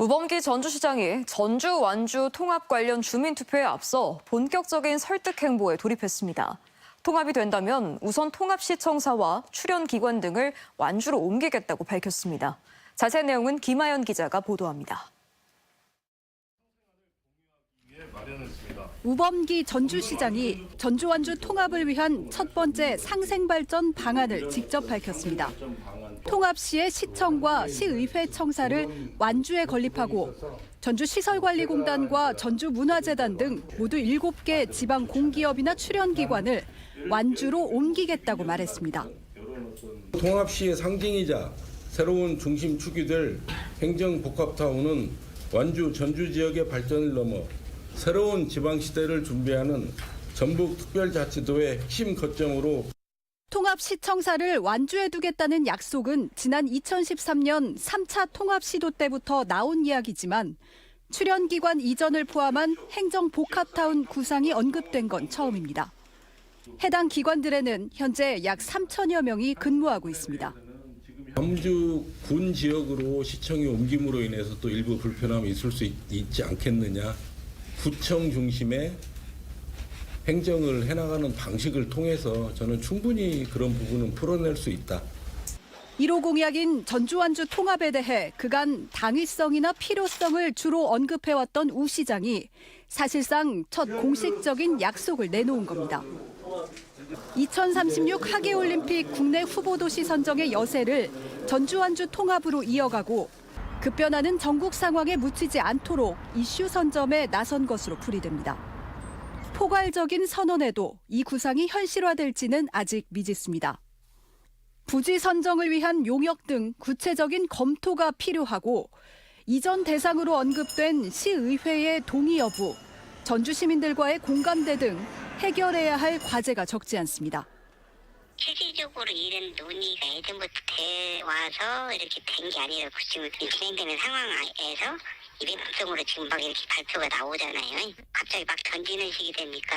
우범기 전주시장이 전주 완주 통합 관련 주민투표에 앞서 본격적인 설득 행보에 돌입했습니다. 통합이 된다면 우선 통합시청사와 출연기관 등을 완주로 옮기겠다고 밝혔습니다. 자세한 내용은 김하연 기자가 보도합니다. 우범기 전주시장이 전주 완주 통합을 위한 첫 번째 상생발전 방안을 직접 밝혔습니다. 통합 시의 시청과 시의회 청사를 완주에 건립하고 전주시설관리공단과 전주문화재단 등 모두 7개 지방 공기업이나 출연기관을 완주로 옮기겠다고 말했습니다. 통합시의 상징이자 새로운 중심 축이 될 행정복합타운은 완주 전주 지역의 발전을 넘어 새로운 지방시대를 준비하는 전북특별자치도의 핵심 거점으로 통합시청사를 완주에 두겠다는 약속은 지난 2013년 3차 통합시도 때부터 나온 이야기지만 출연기관 이전을 포함한 행정복합타운 구상이 언급된 건 처음입니다. 해당 기관들에는 현재 약 3천여 명이 근무하고 있습니다. 남주 군 지역으로 시청이 옮김으로 인해서 또 일부 불편함이 있을 수 있지 않겠느냐. 구청 중심의 행정을 해나가는 방식을 통해서 저는 충분히 그런 부분은 풀어낼 수 있다. 1호 공약인 전주 완주 통합에 대해 그간 당위성이나 필요성을 주로 언급해왔던 우 시장이 사실상 첫 공식적인 약속을 내놓은 겁니다. 2036 하계올림픽 국내 후보도시 선정의 여세를 전주 완주 통합으로 이어가고 급변하는 전국 상황에 묻히지 않도록 이슈 선점에 나선 것으로 풀이됩니다. 포괄적인 선언에도 이 구상이 현실화될지는 아직 미지수입니다. 부지 선정을 위한 용역 등 구체적인 검토가 필요하고 이전 대상으로 언급된 시의회의 동의 여부, 전주 시민들과의 공감대 등 해결해야 할 과제가 적지 않습니다. 실질적으로 이런 논의가 예전부터 돼 와서 이렇게 된 게 아니라 지금 진행되는 상황에서 이벤트성으로 지금 막 이렇게 발표가 나오잖아요. 갑자기 막 던지는 식이 되니까.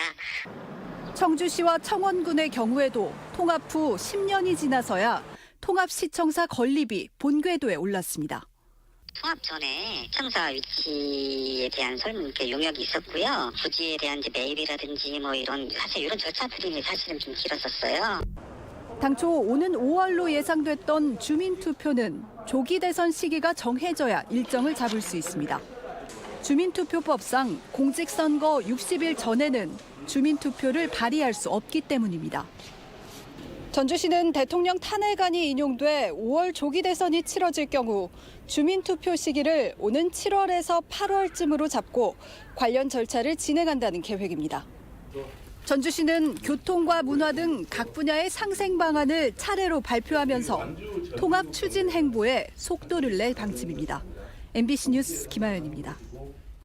청주시와 청원군의 경우에도 통합 후 10년이 지나서야 통합시청사 건립이 본궤도에 올랐습니다. 통합 전에 시청사 위치에 대한 설문 용역이 있었고요. 부지에 대한 이제 매입이라든지 뭐 이런 절차들이 사실은 좀 길었었어요. 당초 오는 5월로 예상됐던 주민투표는 조기 대선 시기가 정해져야 일정을 잡을 수 있습니다. 주민투표법상 공직선거 60일 전에는 주민투표를 발의할 수 없기 때문입니다. 전주시는 대통령 탄핵안이 인용돼 5월 조기 대선이 치러질 경우 주민투표 시기를 오는 7월에서 8월쯤으로 잡고 관련 절차를 진행한다는 계획입니다. 전주시는 교통과 문화 등 각 분야의 상생 방안을 차례로 발표하면서 통합 추진 행보에 속도를 낼 방침입니다. MBC 뉴스 김하연입니다.